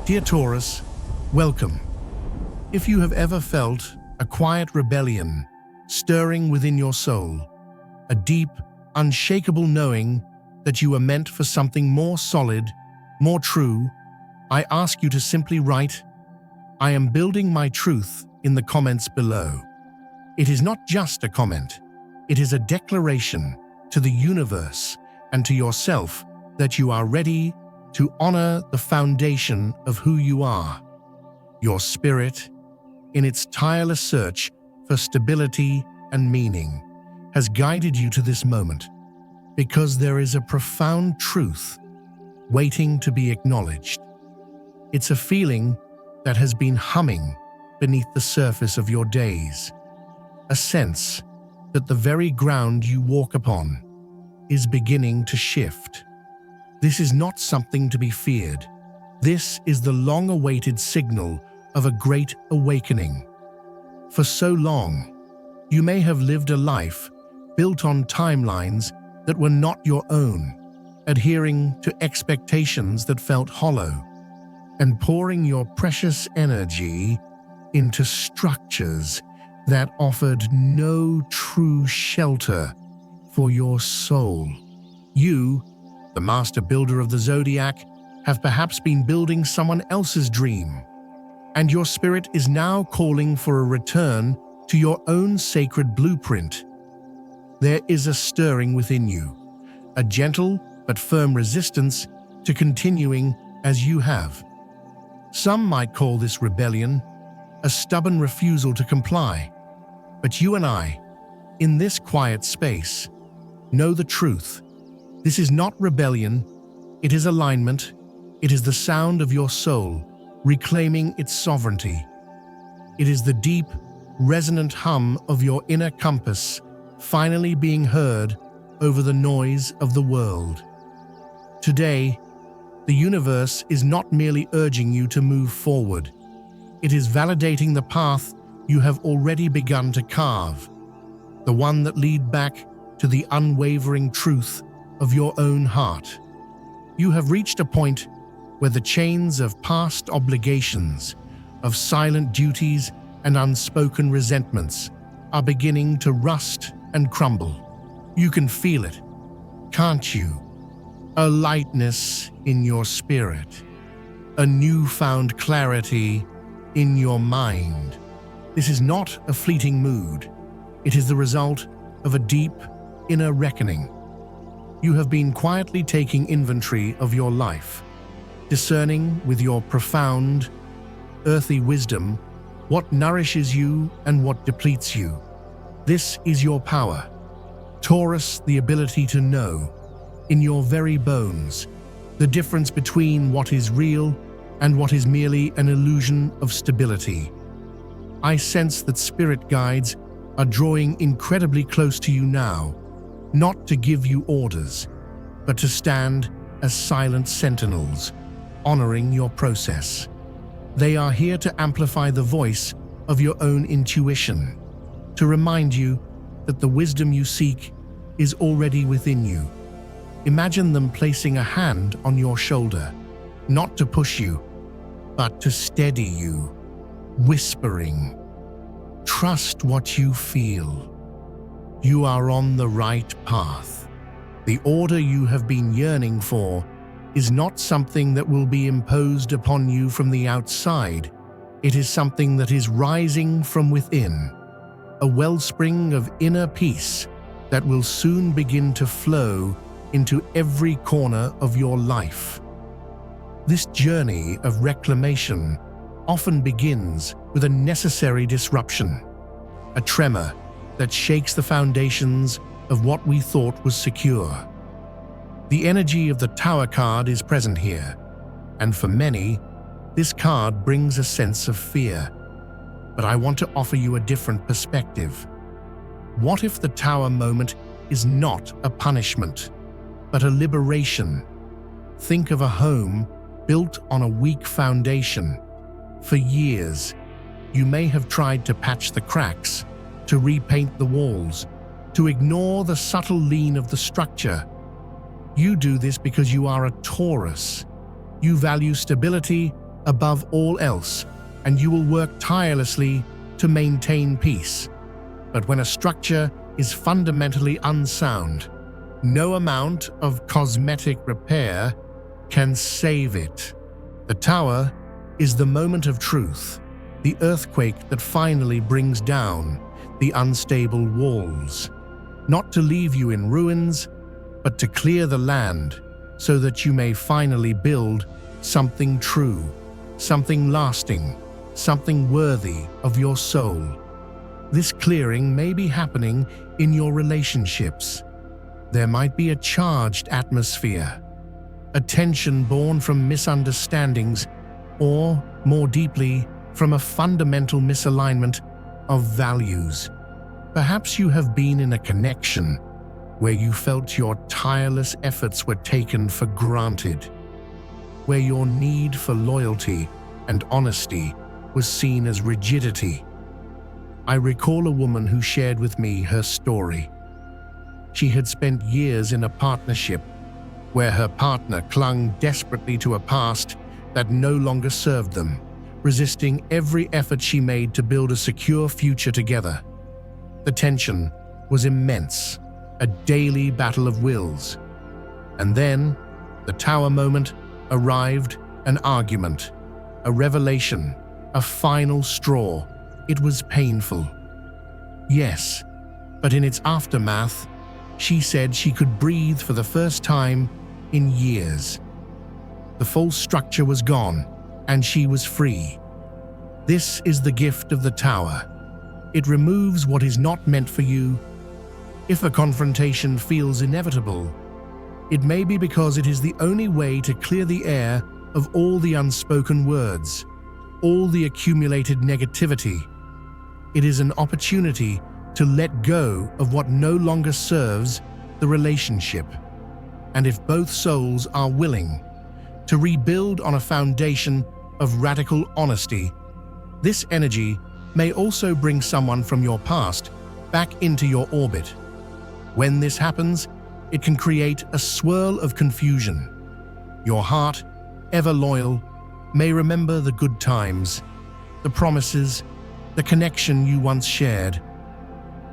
Dear Taurus, welcome. If you have ever felt a quiet rebellion stirring within your soul, a deep, unshakable knowing that you are meant for something more solid, more true, I ask you to simply write, "I am building my truth," in the comments below. It is not just a comment, it is a declaration to the universe and to yourself that you are ready to honor the foundation of who you are. Your spirit, in its tireless search for stability and meaning, has guided you to this moment because there is a profound truth waiting to be acknowledged. It's a feeling that has been humming beneath the surface of your days, a sense that the very ground you walk upon is beginning to shift. This is not something to be feared. This is the long-awaited signal of a great awakening. For so long, you may have lived a life built on timelines that were not your own, adhering to expectations that felt hollow, and pouring your precious energy into structures that offered no true shelter for your soul. You, the master builder of the zodiac, have perhaps been building someone else's dream, and your spirit is now calling for a return to your own sacred blueprint. There is a stirring within you, a gentle but firm resistance to continuing as you have. Some might call this rebellion, a stubborn refusal to comply. But you and I, in this quiet space, know the truth. This is not rebellion, it is alignment. It is the sound of your soul reclaiming its sovereignty. It is the deep, resonant hum of your inner compass finally being heard over the noise of the world. Today, the universe is not merely urging you to move forward. It is validating the path you have already begun to carve, the one that leads back to the unwavering truth of your own heart. You have reached a point where the chains of past obligations, of silent duties and unspoken resentments are beginning to rust and crumble. You can feel it, can't you? A lightness in your spirit, a newfound clarity in your mind. This is not a fleeting mood. It is the result of a deep inner reckoning. You have been quietly taking inventory of your life, discerning with your profound, earthy wisdom what nourishes you and what depletes you. This is your power. Taurus, the ability to know, in your very bones, the difference between what is real and what is merely an illusion of stability. I sense that spirit guides are drawing incredibly close to you now, not to give you orders, but to stand as silent sentinels, honoring your process. They are here to amplify the voice of your own intuition, to remind you that the wisdom you seek is already within you. Imagine them placing a hand on your shoulder, not to push you, but to steady you, whispering, "Trust what you feel. You are on the right path. The order you have been yearning for is not something that will be imposed upon you from the outside. It is something that is rising from within, a wellspring of inner peace that will soon begin to flow into every corner of your life." This journey of reclamation often begins with a necessary disruption, a tremor that shakes the foundations of what we thought was secure. The energy of the Tower card is present here, and for many, this card brings a sense of fear. But I want to offer you a different perspective. What if the Tower moment is not a punishment, but a liberation? Think of a home built on a weak foundation. For years, you may have tried to patch the cracks, to repaint the walls, to ignore the subtle lean of the structure. You do this because you are a Taurus. You value stability above all else, and you will work tirelessly to maintain peace. But when a structure is fundamentally unsound, no amount of cosmetic repair can save it. The tower is the moment of truth, the earthquake that finally brings down the unstable walls, not to leave you in ruins, but to clear the land so that you may finally build something true, something lasting, something worthy of your soul. This clearing may be happening in your relationships. There might be a charged atmosphere, a tension born from misunderstandings, or, more deeply, from a fundamental misalignment of values. Perhaps you have been in a connection where you felt your tireless efforts were taken for granted, where your need for loyalty and honesty was seen as rigidity. I recall a woman who shared with me her story. She had spent years in a partnership where her partner clung desperately to a past that no longer served them, resisting every effort she made to build a secure future together. The tension was immense, a daily battle of wills. And then, the tower moment arrived, an argument, a revelation, a final straw. It was painful. Yes, but in its aftermath, she said she could breathe for the first time in years. The false structure was gone, and she was free. This is the gift of the tower. It removes what is not meant for you. If a confrontation feels inevitable, it may be because it is the only way to clear the air of all the unspoken words, all the accumulated negativity. It is an opportunity to let go of what no longer serves the relationship. And if both souls are willing to rebuild on a foundation of radical honesty, this energy may also bring someone from your past back into your orbit. When this happens, it can create a swirl of confusion. Your heart, ever loyal, may remember the good times, the promises, the connection you once shared.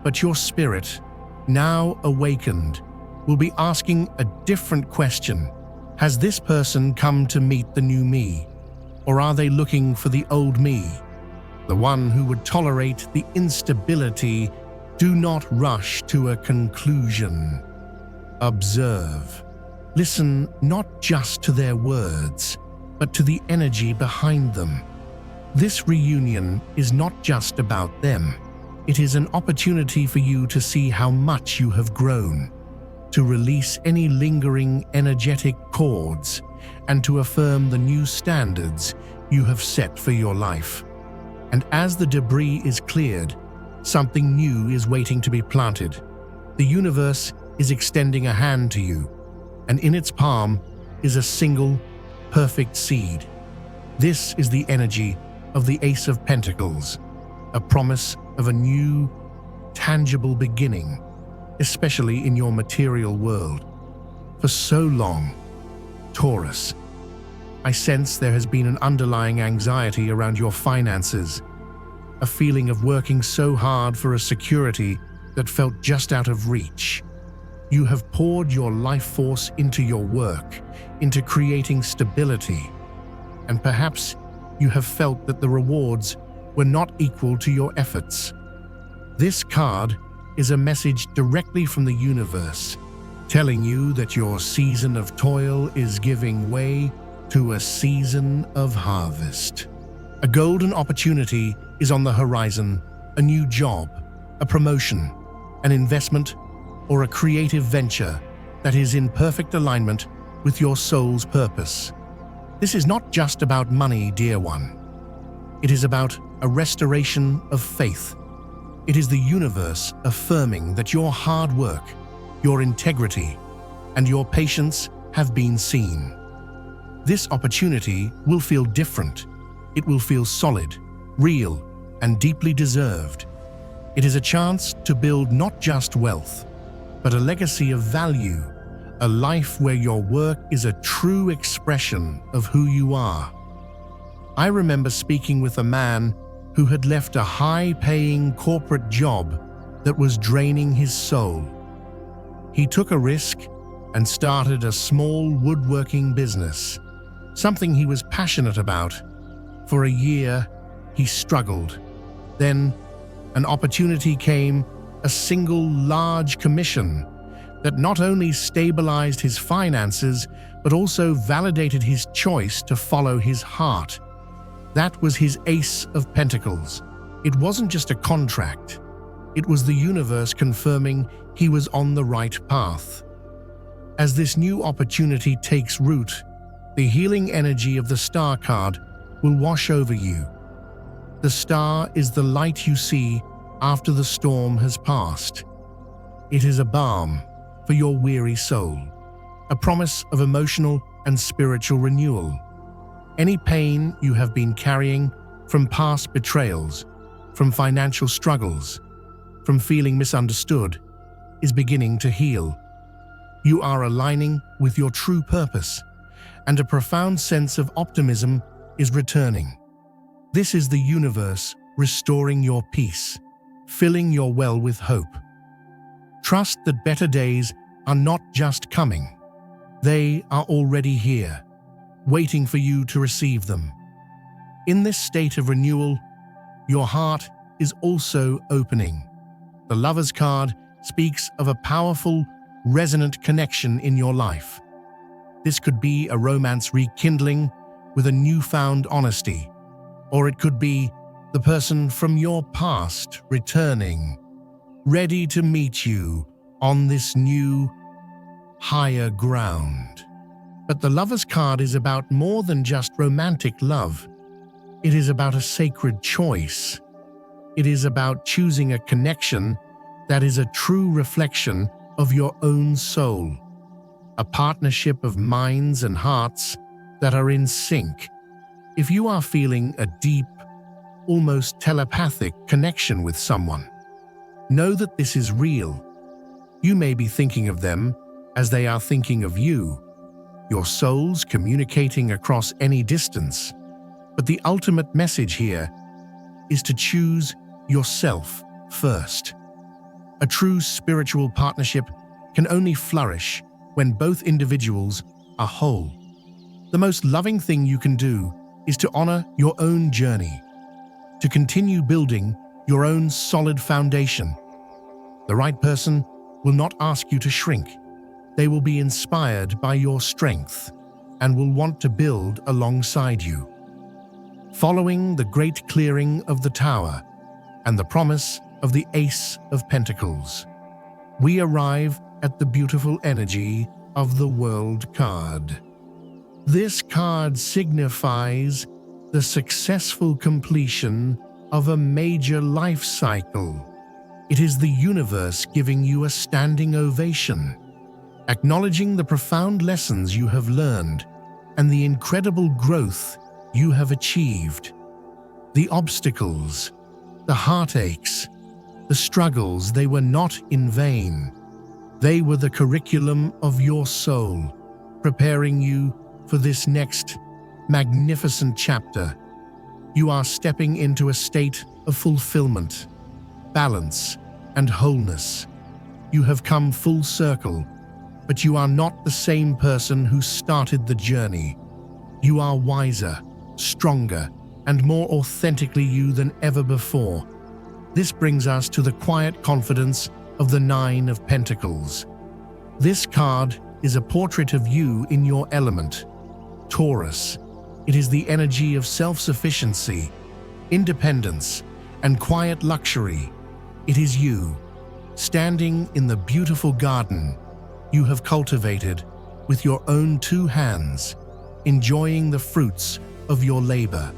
But your spirit, now awakened, will be asking a different question. Has this person come to meet the new me? Or are they looking for the old me? The one who would tolerate the instability. Do not rush to a conclusion. Observe. Listen not just to their words, but to the energy behind them. This reunion is not just about them. It is an opportunity for you to see how much you have grown, to release any lingering energetic cords, and to affirm the new standards you have set for your life. And as the debris is cleared, something new is waiting to be planted. The universe is extending a hand to you, and in its palm is a single, perfect seed. This is the energy of the Ace of Pentacles, a promise of a new, tangible beginning, especially in your material world. For so long, Taurus, I sense there has been an underlying anxiety around your finances, a feeling of working so hard for a security that felt just out of reach. You have poured your life force into your work, into creating stability, and perhaps you have felt that the rewards were not equal to your efforts. This card is a message directly from the universe, telling you that your season of toil is giving way to a season of harvest. A golden opportunity is on the horizon, a new job, a promotion, an investment, or a creative venture that is in perfect alignment with your soul's purpose. This is not just about money, dear one. It is about a restoration of faith. It is the universe affirming that your hard work, your integrity, and your patience have been seen. This opportunity will feel different. It will feel solid, real, and deeply deserved. It is a chance to build not just wealth, but a legacy of value, a life where your work is a true expression of who you are. I remember speaking with a man who had left a high-paying corporate job that was draining his soul. He took a risk and started a small woodworking business, something he was passionate about. For a year, he struggled. Then, an opportunity came, a single large commission that not only stabilized his finances, but also validated his choice to follow his heart. That was his Ace of Pentacles. It wasn't just a contract. It was the universe confirming he was on the right path. As this new opportunity takes root, the healing energy of the Star card will wash over you. The star is the light you see after the storm has passed. It is a balm for your weary soul, a promise of emotional and spiritual renewal. Any pain you have been carrying from past betrayals, from financial struggles, from feeling misunderstood, is beginning to heal. You are aligning with your true purpose, and a profound sense of optimism is returning. This is the universe restoring your peace, filling your well with hope. Trust that better days are not just coming. They are already here, waiting for you to receive them. In this state of renewal, your heart is also opening. The Lover's card speaks of a powerful, resonant connection in your life. This could be a romance rekindling with a newfound honesty, or it could be the person from your past returning, ready to meet you on this new, higher ground. But the Lover's card is about more than just romantic love. It is about a sacred choice. It is about choosing a connection that is a true reflection of your own soul, a partnership of minds and hearts that are in sync. If you are feeling a deep, almost telepathic connection with someone, know that this is real. You may be thinking of them as they are thinking of you, your souls communicating across any distance. But the ultimate message here is to choose yourself first. A true spiritual partnership can only flourish when both individuals are whole. The most loving thing you can do is to honor your own journey, to continue building your own solid foundation. The right person will not ask you to shrink. They will be inspired by your strength and will want to build alongside you. Following the great clearing of the Tower and the promise of the Ace of Pentacles, we arrive at the beautiful energy of the World card. This card signifies the successful completion of a major life cycle. It is the universe giving you a standing ovation, acknowledging the profound lessons you have learned and the incredible growth you have achieved. The obstacles, the heartaches, the struggles, they were not in vain. They were the curriculum of your soul, preparing you for this next magnificent chapter. You are stepping into a state of fulfillment, balance, and wholeness. You have come full circle, but you are not the same person who started the journey. You are wiser, stronger, and more authentically you than ever before. This brings us to the quiet confidence of the Nine of Pentacles. This card is a portrait of you in your element, Taurus. It is the energy of self-sufficiency, independence, and quiet luxury. It is you, standing in the beautiful garden you have cultivated with your own two hands, enjoying the fruits of your labor.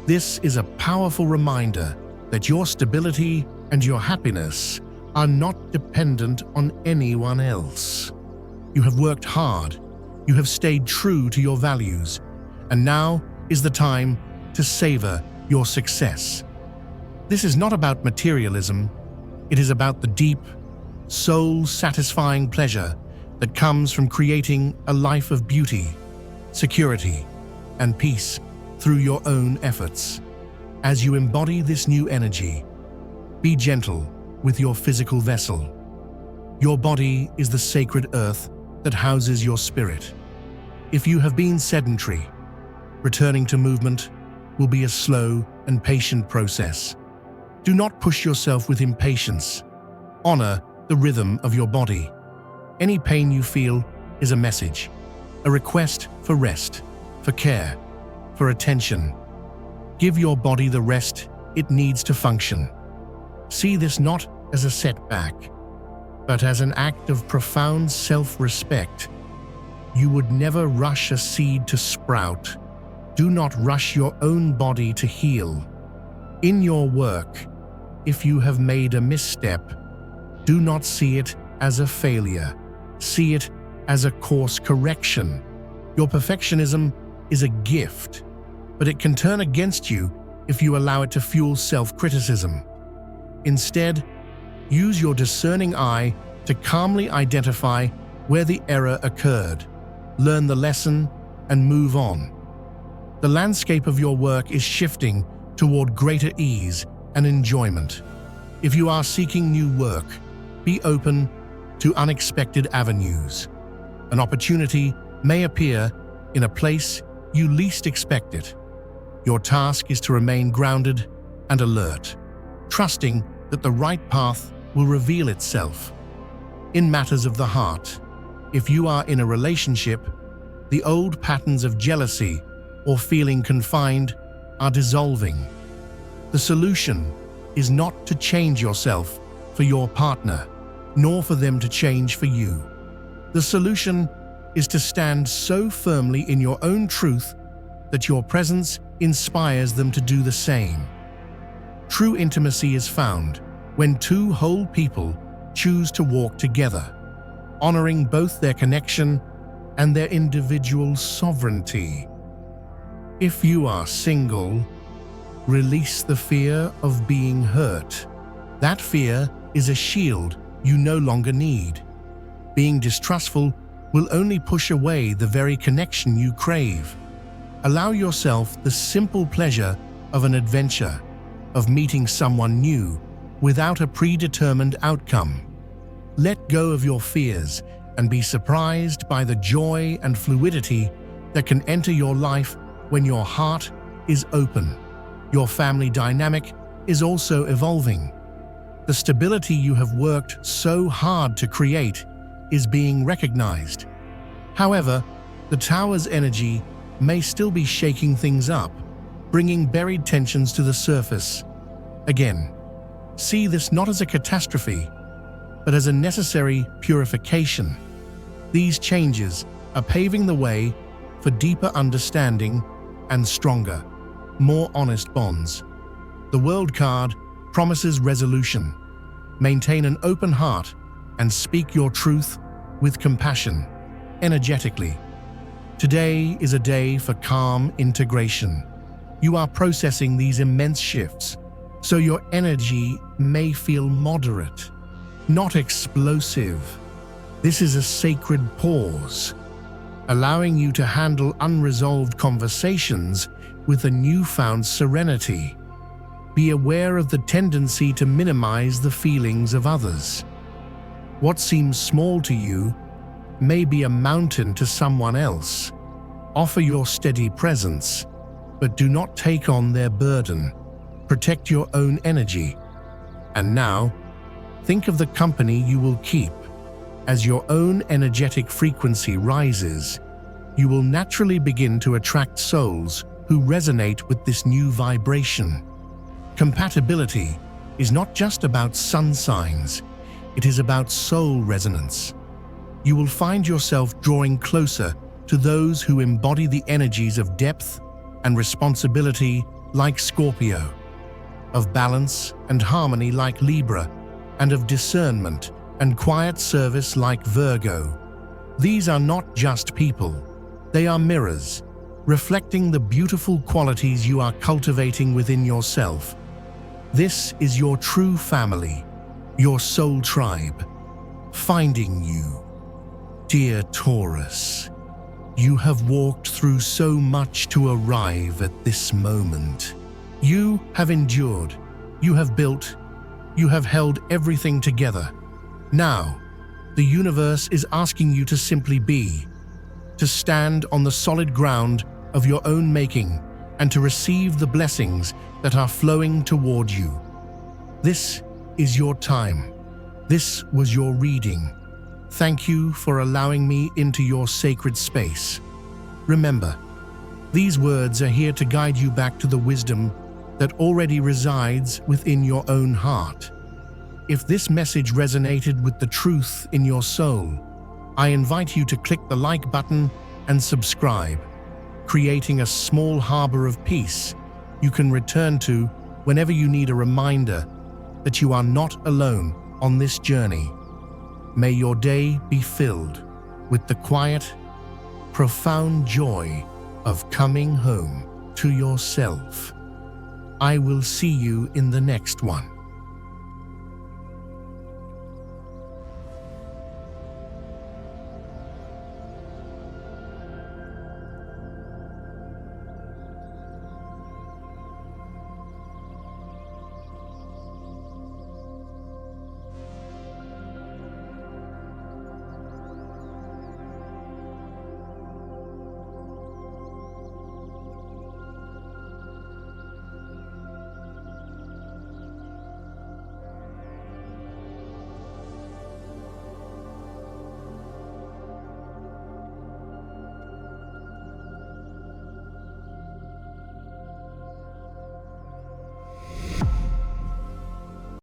This is a powerful reminder that your stability and your happiness are not dependent on anyone else. You have worked hard, you have stayed true to your values, and now is the time to savor your success. This is not about materialism, it is about the deep, soul-satisfying pleasure that comes from creating a life of beauty, security, and peace. through your own efforts. As you embody this new energy, be gentle with your physical vessel. Your body is the sacred earth that houses your spirit. If you have been sedentary, returning to movement will be a slow and patient process. Do not push yourself with impatience. Honor the rhythm of your body. Any pain you feel is a message, a request for rest, for care, for attention. Give your body the rest it needs to function. See this not as a setback, but as an act of profound self-respect. You would never rush a seed to sprout. Do not rush your own body to heal. In your work, if you have made a misstep, do not see it as a failure. See it as a course correction. Your perfectionism is a gift, but it can turn against you if you allow it to fuel self-criticism. Instead, use your discerning eye to calmly identify where the error occurred, learn the lesson, and move on. The landscape of your work is shifting toward greater ease and enjoyment. If you are seeking new work, be open to unexpected avenues. An opportunity may appear in a place you least expect it. Your task is to remain grounded and alert, trusting that the right path will reveal itself. In matters of the heart, if you are in a relationship, the old patterns of jealousy or feeling confined are dissolving. The solution is not to change yourself for your partner, nor for them to change for you. The solution is to stand so firmly in your own truth that your presence inspires them to do the same. True intimacy is found when two whole people choose to walk together, honoring both their connection and their individual sovereignty. If you are single, release the fear of being hurt. That fear is a shield you no longer need. Being distrustful will only push away the very connection you crave. Allow yourself the simple pleasure of an adventure, of meeting someone new without a predetermined outcome. Let go of your fears and be surprised by the joy and fluidity that can enter your life when your heart is open. Your family dynamic is also evolving. The stability you have worked so hard to create is being recognized. However, the tower's energy may still be shaking things up, bringing buried tensions to the surface. Again, see this not as a catastrophe, but as a necessary purification. These changes are paving the way for deeper understanding and stronger, more honest bonds. The World card promises resolution. Maintain an open heart and speak your truth with compassion, energetically. Today is a day for calm integration. You are processing these immense shifts, so your energy may feel moderate, not explosive. This is a sacred pause, allowing you to handle unresolved conversations with a newfound serenity. Be aware of the tendency to minimize the feelings of others. What seems small to you may be a mountain to someone else. Offer your steady presence, but do not take on their burden. Protect your own energy. And now, think of the company you will keep. As your own energetic frequency rises, you will naturally begin to attract souls who resonate with this new vibration. Compatibility is not just about sun signs, it is about soul resonance. You will find yourself drawing closer to those who embody the energies of depth and responsibility like Scorpio, of balance and harmony like Libra, and of discernment and quiet service like Virgo. These are not just people, they are mirrors, reflecting the beautiful qualities you are cultivating within yourself. This is your true family, your soul tribe, finding you. Dear Taurus, You have walked through so much to arrive at this moment. You have endured, you have built, you have held everything together. Now, the universe is asking you to simply be, to stand on the solid ground of your own making and to receive the blessings that are flowing toward you. This is your time. This was your reading. Thank you for allowing me into your sacred space. Remember, these words are here to guide you back to the wisdom that already resides within your own heart. If this message resonated with the truth in your soul, I invite you to click the like button and subscribe, creating a small harbor of peace you can return to whenever you need a reminder that you are not alone on this journey. May your day be filled with the quiet, profound joy of coming home to yourself. I will see you in the next one.